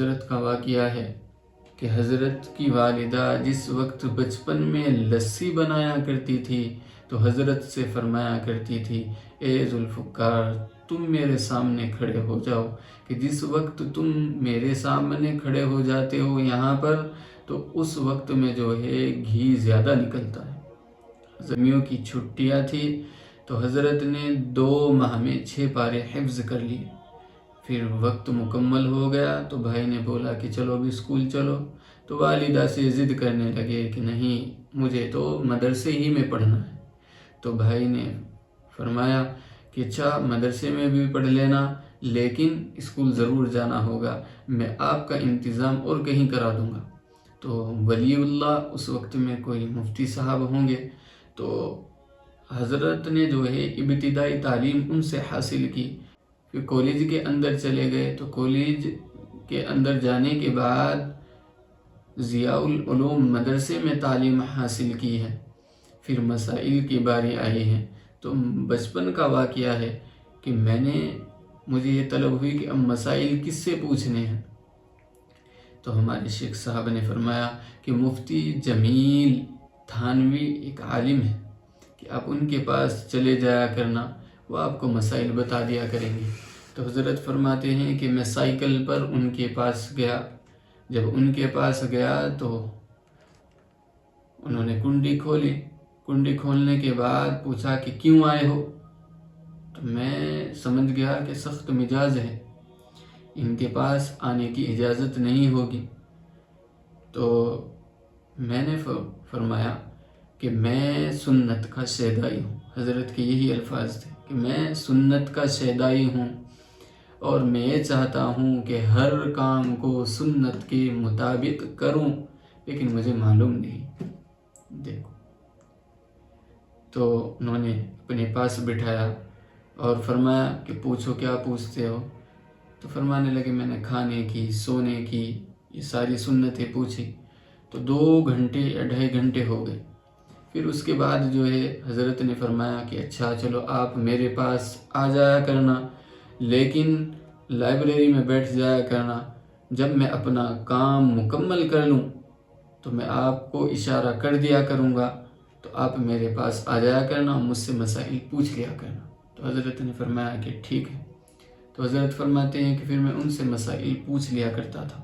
حضرت کا واقعہ ہے کہ حضرت کی والدہ جس وقت بچپن میں لسی بنایا کرتی تھی تو حضرت سے فرمایا کرتی تھی، اے ذوالفقار تم میرے سامنے کھڑے ہو جاؤ، کہ جس وقت تم میرے سامنے کھڑے ہو جاتے ہو یہاں پر تو اس وقت میں جو ہے گھی زیادہ نکلتا ہے۔ گرمیوں کی چھٹیاں تھی تو حضرت نے 2 ماہ میں 6 پارے حفظ کر لیے۔ پھر وقت مکمل ہو گیا تو بھائی نے بولا کہ چلو ابھی اسکول چلو، تو والدہ سے ضد کرنے لگے کہ نہیں مجھے تو مدرسے ہی میں پڑھنا ہے۔ تو بھائی نے فرمایا کہ اچھا مدرسے میں بھی پڑھ لینا لیکن اسکول ضرور جانا ہوگا، میں آپ کا انتظام اور کہیں کرا دوں گا۔ تو ولی اللہ اس وقت میں کوئی مفتی صاحب ہوں گے، تو حضرت نے جو ہے ابتدائی تعلیم ان سے حاصل کی۔ پھر کالج کے اندر چلے گئے تو کالج کے اندر جانے کے بعد ضیاء العلوم مدرسے میں تعلیم حاصل کی ہے۔ پھر مسائل کی باری آئی ہے تو بچپن کا واقعہ ہے کہ مجھے یہ طلب ہوئی کہ اب مسائل کس سے پوچھنے ہیں، تو ہمارے شیخ صاحب نے فرمایا کہ مفتی جمیل تھانوی ایک عالم ہے کہ آپ ان کے پاس چلے جایا کرنا، وہ آپ کو مسائل بتا دیا کریں گے۔ تو حضرت فرماتے ہیں کہ میں سائیکل پر ان کے پاس گیا۔ جب ان کے پاس گیا تو انہوں نے کنڈی کھولی، کنڈی کھولنے کے بعد پوچھا کہ کیوں آئے ہو؟ تو میں سمجھ گیا کہ سخت مزاج ہے، ان کے پاس آنے کی اجازت نہیں ہوگی۔ تو میں نے فرمایا کہ میں سنت کا شیدائی ہوں۔ حضرت کے یہی الفاظ تھے کہ میں سنت کا شیدائی ہوں اور میں یہ چاہتا ہوں کہ ہر کام کو سنت کے مطابق کروں، لیکن مجھے معلوم نہیں۔ دیکھو، تو انہوں نے اپنے پاس بٹھایا اور فرمایا کہ پوچھو کیا پوچھتے ہو؟ تو فرمانے لگے میں نے کھانے کی، سونے کی، یہ ساری سنتیں پوچھی۔ تو 2 گھنٹے یا 2.5 گھنٹے ہو گئے۔ پھر اس کے بعد جو ہے حضرت نے فرمایا کہ اچھا چلو آپ میرے پاس آ جایا کرنا، لیکن لائبریری میں بیٹھ جایا کرنا، جب میں اپنا کام مکمل کر لوں تو میں آپ کو اشارہ کر دیا کروں گا، تو آپ میرے پاس آ جایا کرنا، مجھ سے مسائل پوچھ لیا کرنا۔ تو حضرت نے فرمایا کہ ٹھیک ہے۔ تو حضرت فرماتے ہیں کہ پھر میں ان سے مسائل پوچھ لیا کرتا تھا۔